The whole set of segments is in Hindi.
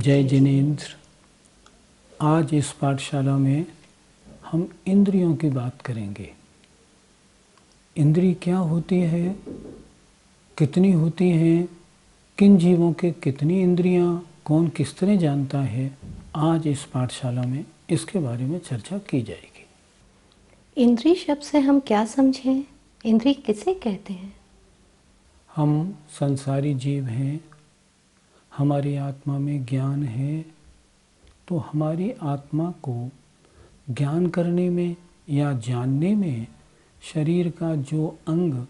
जय जिनेंद्र। आज इस पाठशाला में हम इंद्रियों की बात करेंगे। इंद्रिय क्या होती है, कितनी होती हैं, किन जीवों के कितनी इंद्रियां, कौन किस तरह जानता है, आज इस पाठशाला में इसके बारे में चर्चा की जाएगी। इंद्रिय शब्द से हम क्या समझें? इंद्रिय किसे कहते हैं? हम संसारी जीव हैं, हमारी आत्मा में ज्ञान है, तो हमारी आत्मा को ज्ञान करने में या जानने में शरीर का जो अंग,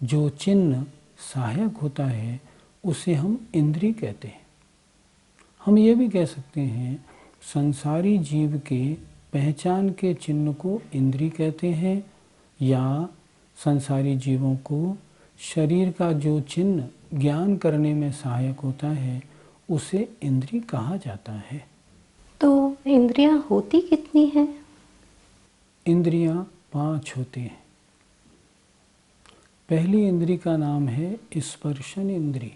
जो चिन्ह सहायक होता है, उसे हम इंद्रिय कहते हैं। हम ये भी कह सकते हैं संसारी जीव के पहचान के चिन्ह को इंद्रिय कहते हैं, या संसारी जीवों को शरीर का जो चिन्ह ज्ञान करने में सहायक होता है, उसे इंद्रिय कहा जाता है। तो इंद्रियां होती कितनी हैं? इंद्रियां 5 होती हैं। पहली इंद्रिय का नाम है स्पर्शन इंद्रिय।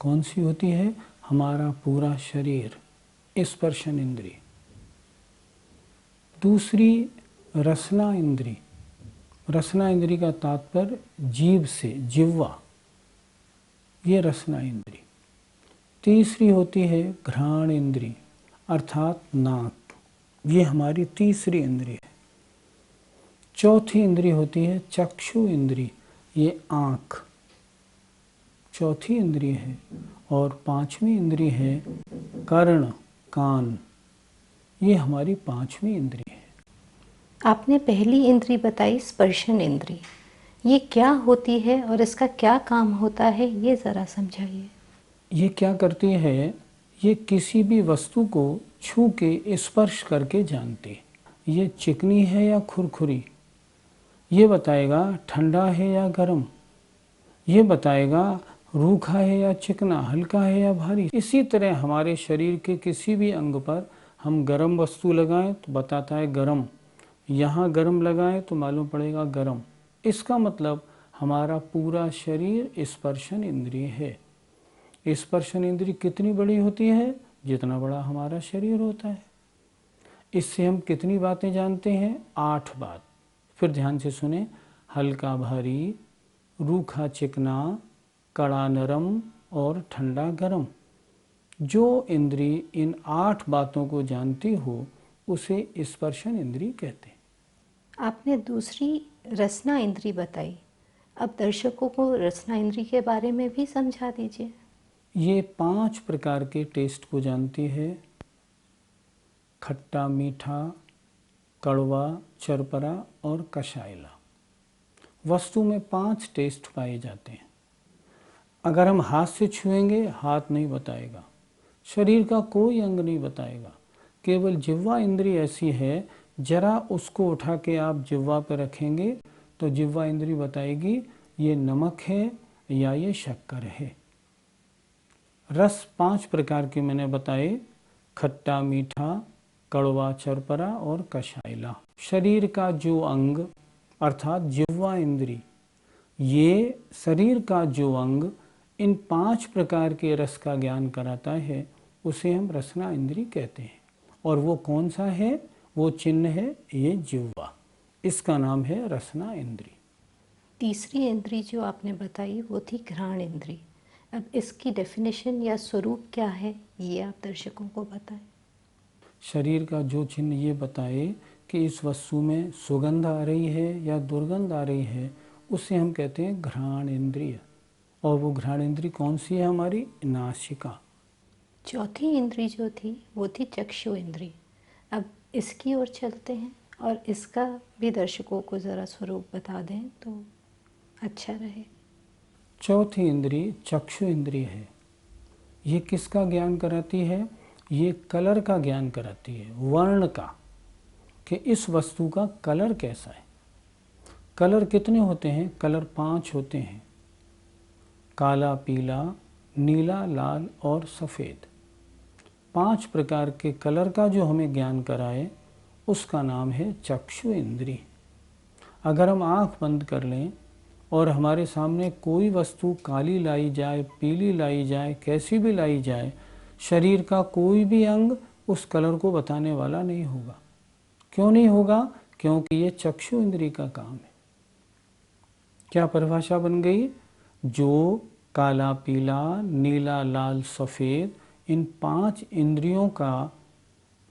कौन सी होती है? हमारा पूरा शरीर, स्पर्शन इंद्रिय। दूसरी रसना इंद्रिय। रसना इंद्रिय का तात्पर्य जीभ से, जिह्वा, ये रसना इंद्रिय। तीसरी होती है घ्राण इंद्रिय, अर्थात नाक, ये हमारी तीसरी इंद्रिय है। चौथी इंद्रिय होती है चक्षु इंद्रिय, ये आँख, चौथी इंद्रिय है। और पांचवी इंद्रिय है कर्ण, कान, ये हमारी पांचवी इंद्रिय है। आपने पहली इंद्रिय बताई स्पर्शन इंद्रिय, ये क्या होती है और इसका क्या काम होता है, ये ज़रा समझाइए। ये क्या करती है? ये किसी भी वस्तु को छू के स्पर्श करके जानती है। ये चिकनी है या खुरखुरी, ये बताएगा ठंडा है या गर्म, ये बताएगा रूखा है या चिकना, हल्का है या भारी। इसी तरह हमारे शरीर के किसी भी अंग पर हम गर्म वस्तु लगाएं तो बताता है गर्म, यहाँ गर्म लगाएं तो मालूम पड़ेगा गर्म। इसका मतलब हमारा पूरा शरीर स्पर्शन इंद्रिय है। स्पर्शन इंद्रिय कितनी बड़ी होती है? जितना बड़ा हमारा शरीर होता है। इससे हम कितनी बातें जानते हैं? 8 बात। फिर ध्यान से सुने। हल्का भारी, रूखा चिकना, कड़ा नरम और ठंडा गरम। जो इंद्रिय इन 8 बातों को जानती हो, उसे स्पर्शन इंद्रिय कहते हैं। आपने दूसरी रसना इंद्रिय बताई, अब दर्शकों को रसना इंद्रिय के बारे में भी समझा दीजिए। ये 5 प्रकार के टेस्ट को जानती है। खट्टा, मीठा, कड़वा, चरपरा और कषायला। वस्तु में 5 टेस्ट पाए जाते हैं। अगर हम हाथ से छुएंगे, हाथ नहीं बताएगा, शरीर का कोई अंग नहीं बताएगा। केवल जिह्वा इंद्रिय ऐसी है, जरा उसको उठा के आप जिह्वा पर रखेंगे तो जिह्वा इंद्रिय बताएगी ये नमक है या ये शक्कर है। रस 5 प्रकार के मैंने बताए, खट्टा, मीठा, कड़वा, चरपरा और कषायला। शरीर का जो अंग अर्थात जिह्वा इंद्रिय, ये शरीर का जो अंग इन 5 प्रकार के रस का ज्ञान कराता है, उसे हम रसना इंद्रिय कहते हैं। और वो कौन सा है? वो चिन्ह है ये जिह्वा, इसका नाम है रसना इंद्रिय। तीसरी इंद्रिय जो आपने बताई वो थी घ्राण इंद्रिय। अब इसकी डेफिनेशन या स्वरूप क्या है, ये आप दर्शकों को बताएं। शरीर का जो चिन्ह ये बताए कि इस वस्तु में सुगंध आ रही है या दुर्गंध आ रही है, उसे हम कहते हैं घ्राण इंद्रिय। और वो घ्राण इंद्रिय कौन सी है? हमारी नासिका। चौथी इंद्रिय जो थी वो थी चक्षु इंद्रिय। अब इसकी ओर चलते हैं और इसका भी दर्शकों को ज़रा स्वरूप बता दें तो अच्छा रहे। चौथी इंद्रिय चक्षु इंद्रिय है। ये किसका ज्ञान कराती है? ये कलर का ज्ञान कराती है, वर्ण का, कि इस वस्तु का कलर कैसा है। कलर कितने होते हैं? कलर 5 होते हैं, काला, पीला, नीला, लाल और सफ़ेद। 5 प्रकार के कलर का जो हमें ज्ञान कराए, उसका नाम है चक्षु इंद्रिय। अगर हम आँख बंद कर लें और हमारे सामने कोई वस्तु काली लाई जाए, पीली लाई जाए, कैसी भी लाई जाए, शरीर का कोई भी अंग उस कलर को बताने वाला नहीं होगा। क्यों नहीं होगा? क्योंकि ये चक्षु इंद्रिय का काम है। क्या परिभाषा बन गई? जो काला, पीला, नीला, लाल, सफ़ेद, इन 5 इंद्रियों का,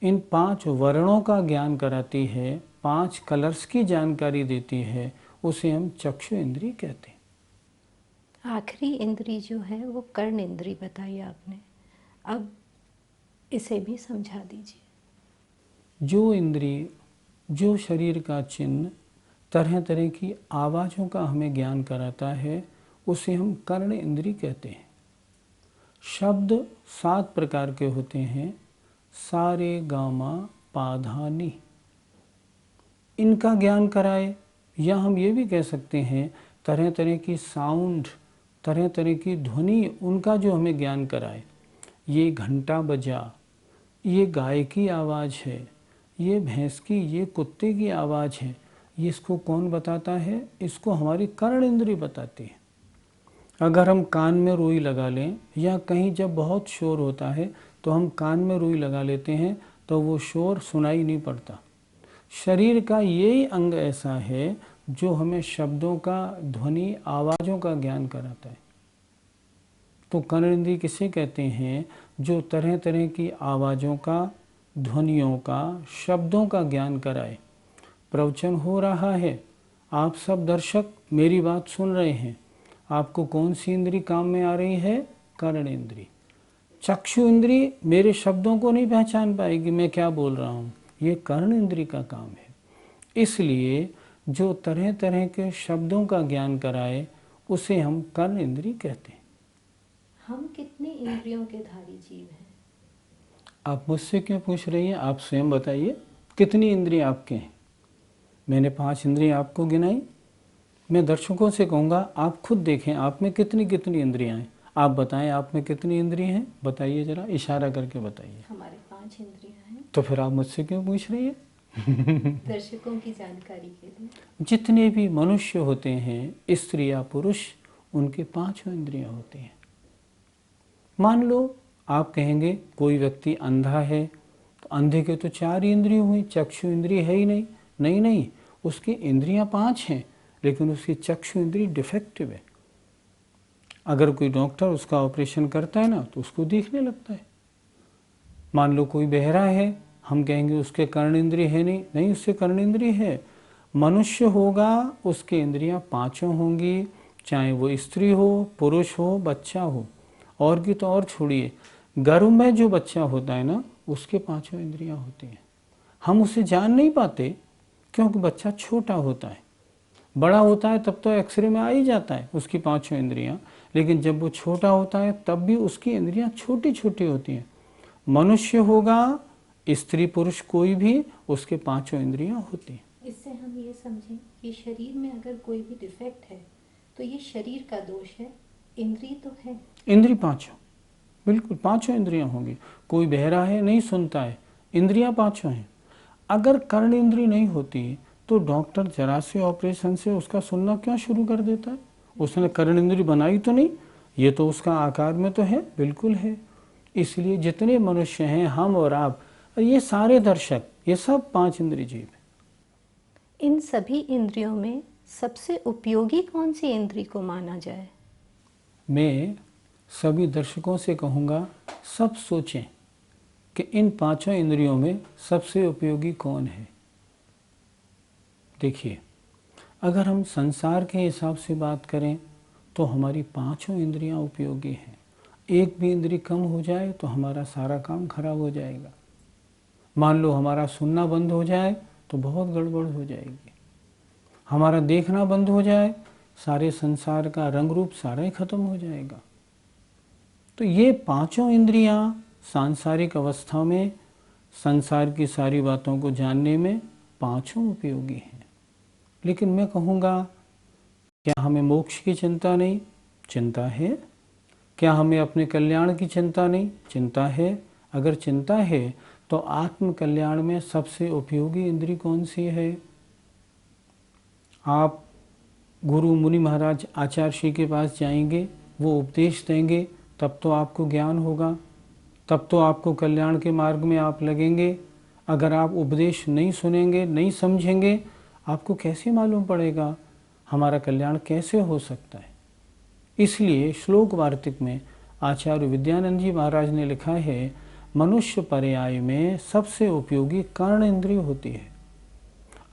इन 5 वर्णों का ज्ञान कराती है, 5 कलर्स की जानकारी देती है, उसे हम चक्षु इंद्रिय कहते हैं। आखिरी इंद्री जो है वो कर्ण इंद्री बताई आपने, अब इसे भी समझा दीजिए। जो इंद्रिय, जो शरीर का चिन्ह तरह तरह की आवाज़ों का हमें ज्ञान कराता है, उसे हम कर्ण इंद्रिय कहते हैं। शब्द 7 प्रकार के होते हैं, सा रे गा मा पा धा नी। इनका ज्ञान कराए, या हम ये भी कह सकते हैं तरह तरह की साउंड, तरह तरह की ध्वनि, उनका जो हमें ज्ञान कराए। ये घंटा बजा, ये गाय की आवाज़ है, ये भैंस की, ये कुत्ते की आवाज़ है, ये इसको कौन बताता है? इसको हमारी कर्ण इंद्रिय बताती है। अगर हम कान में रुई लगा लें, या कहीं जब बहुत शोर होता है तो हम कान में रुई लगा लेते हैं, तो वो शोर सुनाई नहीं पड़ता। शरीर का यही अंग ऐसा है जो हमें शब्दों का, ध्वनि, आवाज़ों का ज्ञान कराता है। तो कर्ण इंद्रिय किसे कहते हैं? जो तरह तरह की आवाज़ों का, ध्वनियों का, शब्दों का ज्ञान कराए। प्रवचन हो रहा है, आप सब दर्शक मेरी बात सुन रहे हैं, आपको कौन सी इंद्री काम में आ रही है? कर्ण इंद्री। चक्षु इंद्री मेरे शब्दों को नहीं पहचान पाएगी मैं क्या बोल रहा हूँ, ये कर्ण इंद्री का काम है। इसलिए जो तरह तरह के शब्दों का ज्ञान कराए, उसे हम कर्ण इंद्री कहते हैं। हम कितने इंद्रियों के धारी जीव हैं? आप मुझसे क्यों पूछ रही हैं? आप स्वयं बताइए, कितनी इंद्रियां आपके हैं? मैंने 5 इंद्रियां आपको गिनाई। मैं दर्शकों से कहूँगा आप खुद देखें आप में कितनी कितनी इंद्रियां हैं। आप बताएं आप में कितनी इंद्रियां हैं? बताइए ज़रा, इशारा करके बताइए। हमारे 5 इंद्रियां हैं। तो फिर आप मुझसे क्यों पूछ रही हैं? दर्शकों की जानकारी के लिए। जितने भी मनुष्य होते हैं, स्त्री या पुरुष, उनके 5 इंद्रियां होती हैं। मान लो आप कहेंगे कोई व्यक्ति अंधा है, तो अंधे के तो 4 इंद्रिय हुई, चक्षु इंद्रिय है ही नहीं। नहीं नहीं, उसकी इंद्रियां 5 हैं, लेकिन उसकी चक्षु इंद्रिय डिफेक्टिव है। अगर कोई डॉक्टर उसका ऑपरेशन करता है ना, तो उसको दिखने लगता है। मान लो कोई बहरा है, हम कहेंगे उसके कर्ण इंद्रिय है नहीं। नहीं, उससे कर्ण इंद्रिय है। मनुष्य होगा, उसकी इंद्रियां 5 होंगी, चाहे वो स्त्री हो, पुरुष हो, बच्चा हो। और की तो और छोड़िए, गर्भ में जो बच्चा होता है ना, उसके 5 इंद्रियां होती हैं। हम उसे जान नहीं पाते क्योंकि बच्चा छोटा होता है। बड़ा होता है तब तो एक्सरे में आ ही जाता है उसकी 5 इंद्रियां, लेकिन जब वो छोटा होता है तब भी उसकी इंद्रियां छोटी छोटी होती हैं। मनुष्य होगा, स्त्री पुरुष कोई भी, उसके 5 इंद्रियां होती हैं। इससे हम ये समझें कि शरीर में अगर कोई भी डिफेक्ट है तो ये शरीर का दोष है, इंद्रिय तो है। इंद्रिय 5, बिल्कुल 5 इंद्रियां होंगी। कोई बहरा है, नहीं सुनता है, इंद्रियां 5 हैं। अगर कर्ण इंद्रिय नहीं होती तो डॉक्टर जरा से ऑपरेशन से उसका सुनना क्यों शुरू कर देता है? उसने कर्ण इंद्रिय बनाई तो नहीं, ये तो उसका आकार में तो है, बिल्कुल है। इसलिए जितने मनुष्य हैं, हम और आप, ये सारे दर्शक, ये सब 5 इंद्रिय जीव हैं। इन सभी इंद्रियों में सबसे उपयोगी कौन सी इंद्रिय को माना जाए? मैं सभी दर्शकों से कहूँगा, सब सोचें कि इन 5 इंद्रियों में सबसे उपयोगी कौन है। देखिए, अगर हम संसार के हिसाब से बात करें तो हमारी 5 इंद्रियां उपयोगी हैं। एक भी इंद्रिय कम हो जाए तो हमारा सारा काम खराब हो जाएगा। मान लो हमारा सुनना बंद हो जाए तो बहुत गड़बड़ हो जाएगी। हमारा देखना बंद हो जाए, सारे संसार का रंग रूप सारा ही खत्म हो जाएगा। तो ये 5 इंद्रियां सांसारिक अवस्था में संसार की सारी बातों को जानने में 5 उपयोगी हैं। लेकिन मैं कहूँगा, क्या हमें मोक्ष की चिंता नहीं? चिंता है। क्या हमें अपने कल्याण की चिंता नहीं? चिंता है। अगर चिंता है तो आत्म कल्याण में सबसे उपयोगी इंद्रिय कौन सी है? आप गुरु मुनि महाराज आचार्य श्री के पास जाएंगे, वो उपदेश देंगे, तब तो आपको ज्ञान होगा, तब तो आपको कल्याण के मार्ग में आप लगेंगे। अगर आप उपदेश नहीं सुनेंगे, नहीं समझेंगे, आपको कैसे मालूम पड़ेगा हमारा कल्याण कैसे हो सकता है। इसलिए श्लोक वार्तिक में आचार्य विद्यानंद जी महाराज ने लिखा है, मनुष्य पर्याय में सबसे उपयोगी कर्ण इंद्रिय होती है।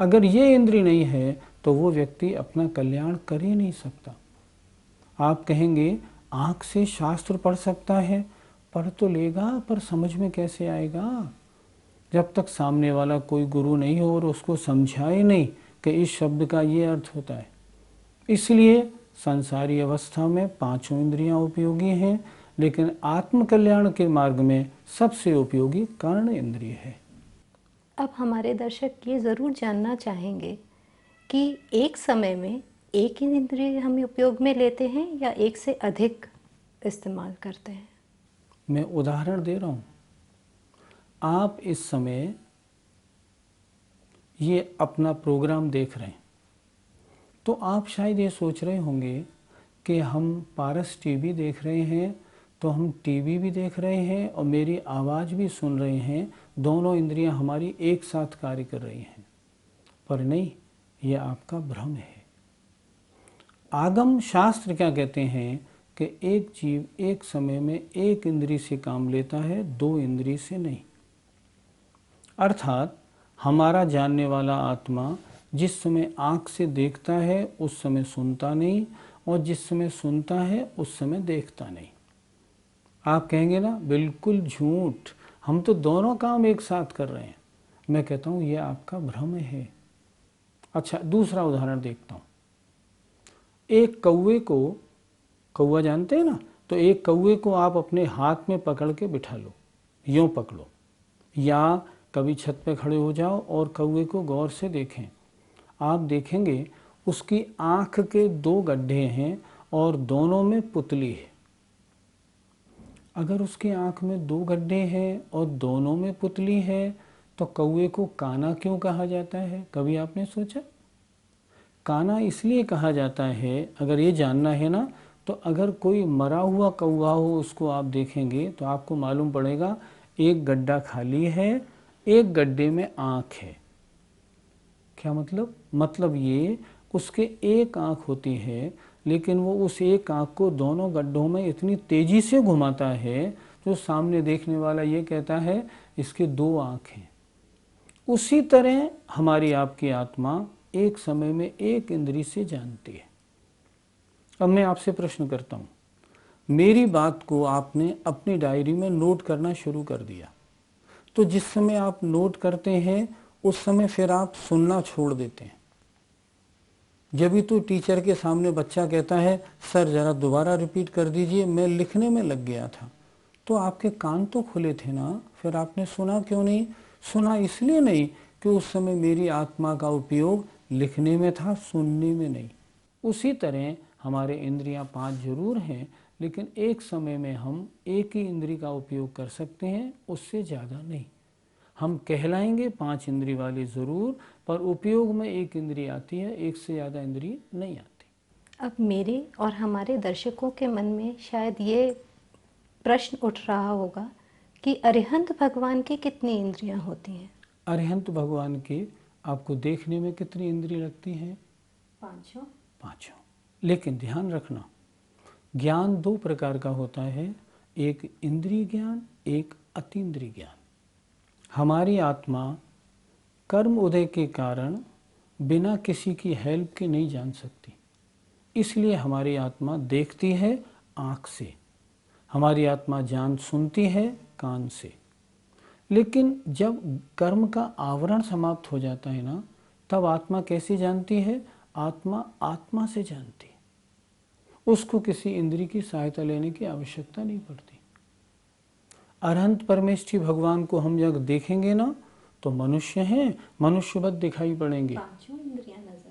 अगर ये इंद्रिय नहीं है तो वो व्यक्ति अपना कल्याण कर ही नहीं सकता। आप कहेंगे आँख से शास्त्र पढ़ सकता है, पढ़ तो लेगा पर समझ में कैसे आएगा जब तक सामने वाला कोई गुरु नहीं हो और उसको समझाए नहीं कि इस शब्द का ये अर्थ होता है। इसलिए संसारी अवस्था में पांचों इंद्रियां उपयोगी हैं, लेकिन आत्म कल्याण के मार्ग में सबसे उपयोगी कर्ण इंद्रिय है। अब हमारे दर्शक ये ज़रूर जानना चाहेंगे कि एक समय में एक ही इंद्रिय हम उपयोग में लेते हैं या एक से अधिक इस्तेमाल करते हैं। मैं उदाहरण दे रहा हूँ। आप इस समय ये अपना प्रोग्राम देख रहे हैं तो आप शायद ये सोच रहे होंगे कि हम पारस टीवी देख रहे हैं, तो हम टीवी भी देख रहे हैं और मेरी आवाज़ भी सुन रहे हैं, दोनों इंद्रियां हमारी एक साथ कार्य कर रही हैं। पर नहीं, ये आपका भ्रम है। आगम शास्त्र क्या कहते हैं कि एक जीव एक समय में एक इंद्रिय से काम लेता है, दो इंद्रिय से नहीं। अर्थात हमारा जानने वाला आत्मा जिस समय आँख से देखता है उस समय सुनता नहीं, और जिस समय सुनता है उस समय देखता नहीं। आप कहेंगे ना बिल्कुल झूठ, हम तो दोनों काम एक साथ कर रहे हैं। मैं कहता हूँ ये आपका भ्रम है। अच्छा, दूसरा उदाहरण देखता हूँ। एक कौवे को, कौवा जानते हैं ना, तो एक कौवे को आप अपने हाथ में पकड़ के बिठा लो, यूँ पकड़ो, या कभी छत पे खड़े हो जाओ और कौवे को गौर से देखें। आप देखेंगे उसकी आँख के दो गड्ढे हैं और दोनों में पुतली है। अगर उसकी आँख में दो गड्ढे हैं और दोनों में पुतली है तो कौवे को काना क्यों कहा जाता है? कभी आपने सोचा? काना इसलिए कहा जाता है, अगर ये जानना है ना, तो अगर कोई मरा हुआ कौवा हो उसको आप देखेंगे तो आपको मालूम पड़ेगा एक गड्ढा खाली है, एक गड्ढे में आँख है। क्या मतलब? मतलब ये उसके एक आँख होती है, लेकिन वो उस एक आँख को दोनों गड्ढों में इतनी तेजी से घुमाता है जो सामने देखने वाला ये कहता है इसके दो आँख हैं। उसी तरह हमारी आपकी आत्मा एक समय में एक इंद्रिय से जानती है। अब मैं आपसे प्रश्न करता हूँ, मेरी बात को आपने अपनी डायरी में नोट करना शुरू कर दिया, तो जिस समय आप नोट करते हैं उस समय फिर आप सुनना छोड़ देते हैं। जब भी तो टीचर के सामने बच्चा कहता है सर ज़रा दोबारा रिपीट कर दीजिए, मैं लिखने में लग गया था, तो आपके कान तो खुले थे ना, फिर आपने सुना क्यों नहीं? सुना इसलिए नहीं कि उस समय मेरी आत्मा का उपयोग लिखने में था, सुनने में नहीं। उसी तरह हमारे इंद्रियां पांच जरूर हैं, लेकिन एक समय में हम एक ही इंद्रिय का उपयोग कर सकते हैं, उससे ज़्यादा नहीं। हम कहलाएंगे पांच इंद्रिय वाले ज़रूर, पर उपयोग में एक इंद्रिय आती है, एक से ज़्यादा इंद्रिय नहीं आती। अब मेरे और हमारे दर्शकों के मन में शायद ये प्रश्न उठ रहा होगा कि अरिहंत भगवान की कितनी इंद्रियां होती हैं? अरिहंत भगवान के आपको देखने में कितनी इंद्रिय लगती हैं? पांचों। पांचों। लेकिन ध्यान रखना, ज्ञान दो प्रकार का होता है, एक इंद्रिय ज्ञान, एक अतीन्द्रिय ज्ञान। हमारी आत्मा कर्म उदय के कारण बिना किसी की हेल्प के नहीं जान सकती, इसलिए हमारी आत्मा देखती है आँख से, हमारी आत्मा जान सुनती है कान से। लेकिन जब कर्म का आवरण समाप्त हो जाता है ना, तब आत्मा कैसे जानती है? आत्मा आत्मा से जानती है, उसको किसी इंद्रिय की सहायता लेने की आवश्यकता नहीं पड़ती। अरहंत परमेष्ठी भगवान को हम जब देखेंगे ना, तो मनुष्य हैं, मनुष्यवत दिखाई पड़ेंगे,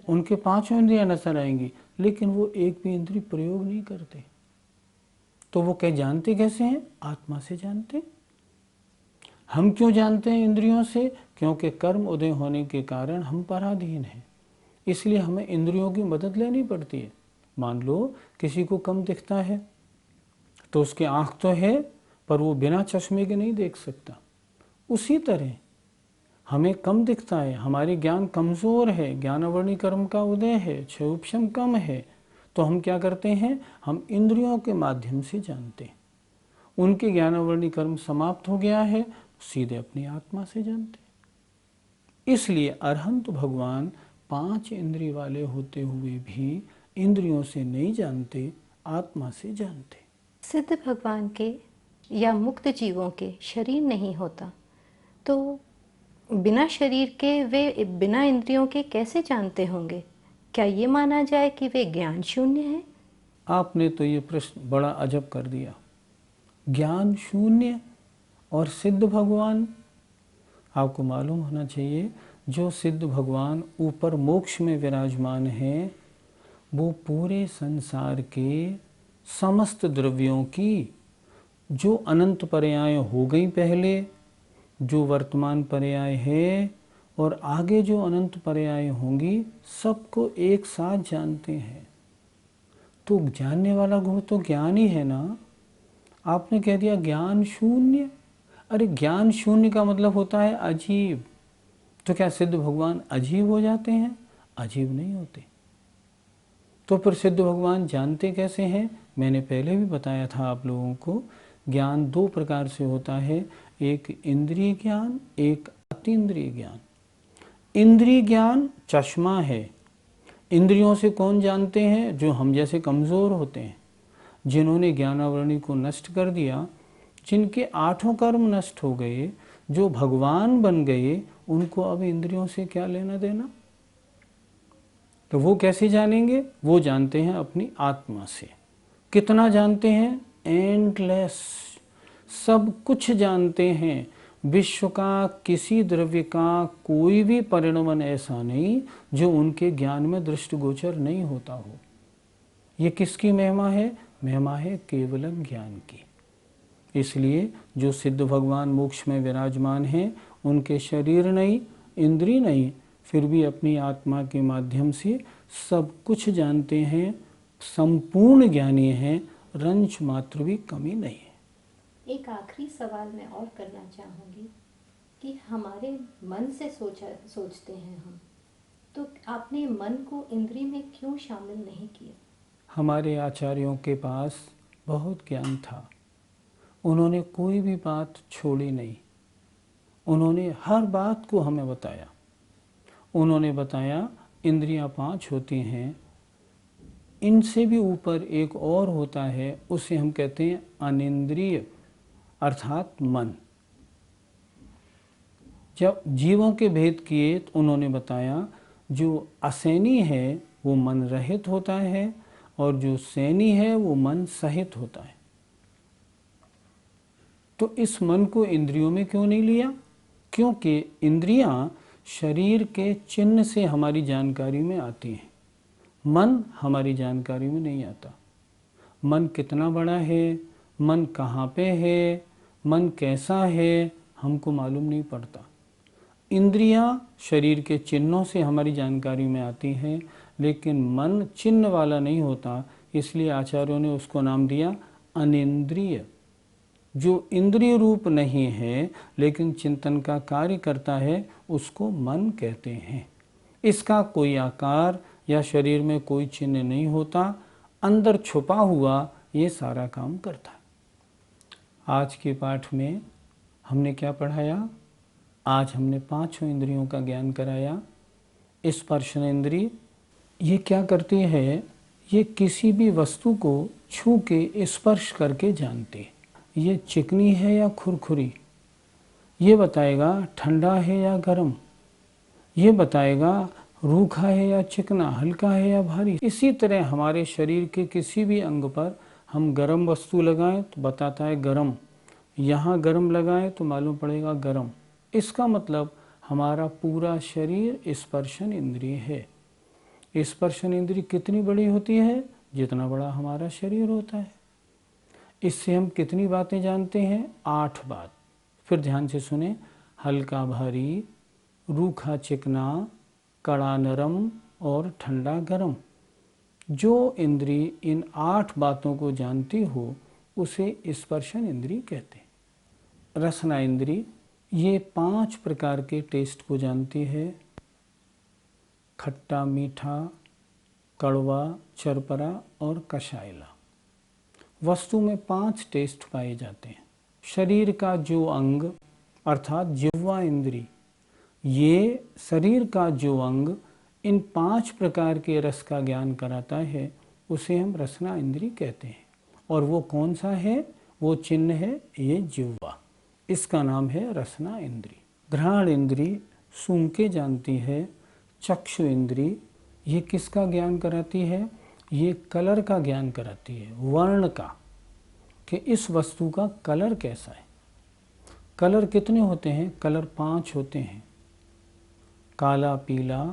उनके पांचों इंद्रियां नजर आएंगी, लेकिन वो एक भी इंद्रिय प्रयोग नहीं करते। तो वो क्या जानते कैसे हैं? आत्मा से जानते। हम क्यों जानते हैं इंद्रियों से? क्योंकि कर्म उदय होने के कारण हम पराधीन हैं, इसलिए हमें इंद्रियों की मदद लेनी पड़ती है। मान लो किसी को कम दिखता है तो उसकी आँख तो है, पर वो बिना चश्मे के नहीं देख सकता। उसी तरह हमें कम दिखता है, हमारे ज्ञान कमज़ोर है, ज्ञानावरणी कर्म का उदय है, क्षयोपशम कम है, तो हम क्या करते हैं, हम इंद्रियों के माध्यम से जानते हैं। उनके ज्ञानावरणी कर्म समाप्त हो गया है, सीधे अपनी आत्मा से जानते हैं। इसलिए अरहंत भगवान 5 इंद्रिय वाले होते हुए भी इंद्रियों से नहीं जानते, आत्मा से जानते। सिद्ध भगवान के या मुक्त जीवों के शरीर नहीं होता, तो बिना शरीर के वे बिना इंद्रियों के कैसे जानते होंगे? क्या ये माना जाए कि वे ज्ञान शून्य हैं? आपने तो ये प्रश्न बड़ा अजब कर दिया। ज्ञान शून्य और सिद्ध भगवान। आपको मालूम होना चाहिए, जो सिद्ध भगवान ऊपर मोक्ष में विराजमान हैं, वो पूरे संसार के समस्त द्रव्यों की जो अनंत पर्याय हो गई पहले, जो वर्तमान पर्याय है और आगे जो अनंत पर्याय होंगी, सबको एक साथ जानते हैं। तो जानने वाला गुण तो ज्ञान ही है ना। आपने कह दिया ज्ञान शून्य। अरे ज्ञान शून्य का मतलब होता है अजीब। तो क्या सिद्ध भगवान अजीब हो जाते हैं? अजीब नहीं होते। तो फिर सिद्ध भगवान जानते कैसे हैं? मैंने पहले भी बताया था आप लोगों को, ज्ञान 2 प्रकार से होता है, एक इंद्रिय ज्ञान, एक अतीन्द्रिय ज्ञान। इंद्रिय ज्ञान चश्मा है। इंद्रियों से कौन जानते हैं? जो हम जैसे कमज़ोर होते हैं, जिन्होंने ज्ञानावरणी को नष्ट कर दिया, जिनके 8 कर्म नष्ट हो गए, जो भगवान बन गए, उनको अब इंद्रियों से क्या लेना देना। तो वो कैसे जानेंगे? वो जानते हैं अपनी आत्मा से। कितना जानते हैं? एंडलेस, सब कुछ जानते हैं। विश्व का किसी द्रव्य का कोई भी परिणमन ऐसा नहीं जो उनके ज्ञान में दृष्टिगोचर नहीं होता हो। ये किसकी महिमा है? महिमा है केवलम ज्ञान की। इसलिए जो सिद्ध भगवान मोक्ष में विराजमान हैं, उनके शरीर नहीं, इंद्रिय नहीं, फिर भी अपनी आत्मा के माध्यम से सब कुछ जानते हैं, संपूर्ण ज्ञानी हैं, रंच मात्र भी कमी नहीं है। एक आखिरी सवाल मैं और करना चाहूँगी कि हमारे मन से सोचते हैं हम, तो आपने मन को इंद्रिय में क्यों शामिल नहीं किया? हमारे आचार्यों के पास बहुत ज्ञान था, उन्होंने कोई भी बात छोड़ी नहीं। उन्होंने हर बात को हमें बताया। उन्होंने बताया इंद्रियां 5 होती हैं, इनसे भी ऊपर एक और होता है, उसे हम कहते हैं अनिंद्रिय, अर्थात मन। जब जीवों के भेद किए तो उन्होंने बताया जो असैनी है वो मन रहित होता है, और जो सैनी है वो मन सहित होता है। तो इस मन को इंद्रियों में क्यों नहीं लिया? क्योंकि इंद्रियां शरीर के चिन्ह से हमारी जानकारी में आती हैं, मन हमारी जानकारी में नहीं आता। मन कितना बड़ा है, मन कहाँ पे है, मन कैसा है, हमको मालूम नहीं पड़ता। इंद्रियां शरीर के चिन्हों से हमारी जानकारी में आती हैं, लेकिन मन चिन्ह वाला नहीं होता, इसलिए आचार्यों ने उसको नाम दिया अनिंद्रिय। जो इंद्रिय रूप नहीं है लेकिन चिंतन का कार्य करता है, उसको मन कहते हैं। इसका कोई आकार या शरीर में कोई चिन्ह नहीं होता, अंदर छुपा हुआ ये सारा काम करता है। आज के पाठ में हमने क्या पढ़ाया? आज हमने 5 इंद्रियों का ज्ञान कराया। स्पर्श इंद्रिय ये क्या करती है? ये किसी भी वस्तु को छू के स्पर्श करके जानती है। ये चिकनी है या खुरखुरी, ये बताएगा ठंडा है या गर्म, ये बताएगा रूखा है या चिकना, हल्का है या भारी। इसी तरह हमारे शरीर के किसी भी अंग पर हम गर्म वस्तु लगाएं तो बताता है गर्म, यहाँ गर्म लगाएं तो मालूम पड़ेगा गर्म। इसका मतलब हमारा पूरा शरीर स्पर्शन इंद्रिय है। स्पर्शन इंद्रिय कितनी बड़ी होती है? जितना बड़ा हमारा शरीर होता है। इससे हम कितनी बातें जानते हैं? 8 बात। फिर ध्यान से सुने। हल्का भारी, रूखा चिकना, कड़ा नरम और ठंडा गरम। जो इंद्रिय इन 8 बातों को जानती हो उसे स्पर्शन इंद्रिय कहते हैं। रसना इंद्री ये 5 प्रकार के टेस्ट को जानती है। खट्टा, मीठा, कड़वा, चरपरा और कषायला। वस्तु में 5 टेस्ट पाए जाते हैं। शरीर का जो अंग अर्थात जिह्वा इंद्री, ये शरीर का जो अंग इन 5 प्रकार के रस का ज्ञान कराता है उसे हम रसना इंद्री कहते हैं। और वो कौन सा है? वो चिन्ह है ये जिह्वा, इसका नाम है रसना इंद्री। घ्राण इंद्री सूंघ के जानती है। चक्षु इंद्री ये किसका ज्ञान कराती है? ये कलर का ज्ञान कराती है, वर्ण का, कि इस वस्तु का कलर कैसा है। कलर कितने होते हैं? कलर 5 होते हैं। काला, पीला,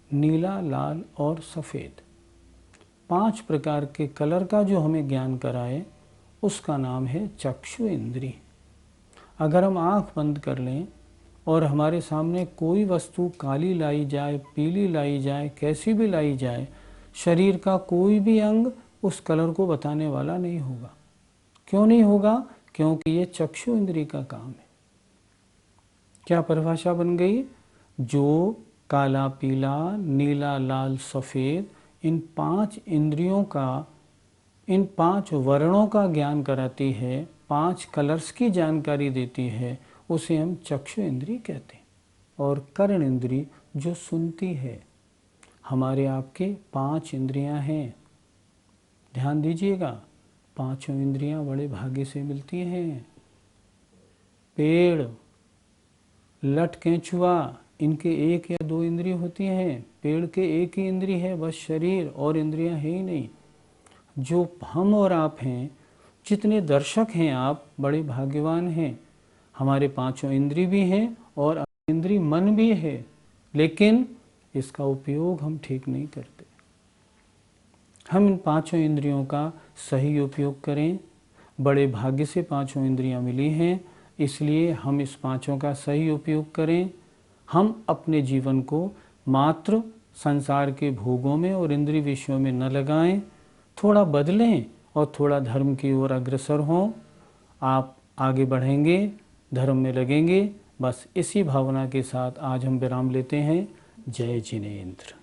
नीला, लाल और सफ़ेद। 5 प्रकार के कलर का जो हमें ज्ञान कराए उसका नाम है चक्षु इंद्री। अगर हम आँख बंद कर लें और हमारे सामने कोई वस्तु काली लाई जाए, पीली लाई जाए, कैसी भी लाई जाए, शरीर का कोई भी अंग उस कलर को बताने वाला नहीं होगा। क्यों नहीं होगा? क्योंकि ये चक्षु इंद्री का काम है। क्या परिभाषा बन गई? जो काला, पीला, नीला, लाल, सफ़ेद इन 5 इंद्रियों का, इन 5 वर्णों का ज्ञान कराती है, 5 कलर्स की जानकारी देती है, उसे हम चक्षु इंद्री कहते हैं। और कर्ण इंद्री जो सुनती है। हमारे आपके 5 इंद्रियां हैं, ध्यान दीजिएगा। 5 इंद्रियां बड़े भाग्य से मिलती हैं। पेड़, लट, केंचुआ इनके 1 या 2 इंद्रिय होती हैं। पेड़ के 1 ही इंद्रिय है बस, शरीर और इंद्रियां है ही नहीं। जो हम और आप हैं, जितने दर्शक हैं आप, बड़े भाग्यवान हैं। हमारे 5 इंद्रिय भी हैं और इंद्रिय मन भी है, लेकिन इसका उपयोग हम ठीक नहीं करते। हम इन 5 इंद्रियों का सही उपयोग करें। बड़े भाग्य से 5 इंद्रियां मिली हैं, इसलिए हम इस 5 का सही उपयोग करें। हम अपने जीवन को मात्र संसार के भोगों में और इंद्रिय विषयों में न लगाएं, थोड़ा बदलें और थोड़ा धर्म की ओर अग्रसर हों। आप आगे बढ़ेंगे, धर्म में लगेंगे। बस इसी भावना के साथ आज हम विराम लेते हैं। जय जिनेंद्र।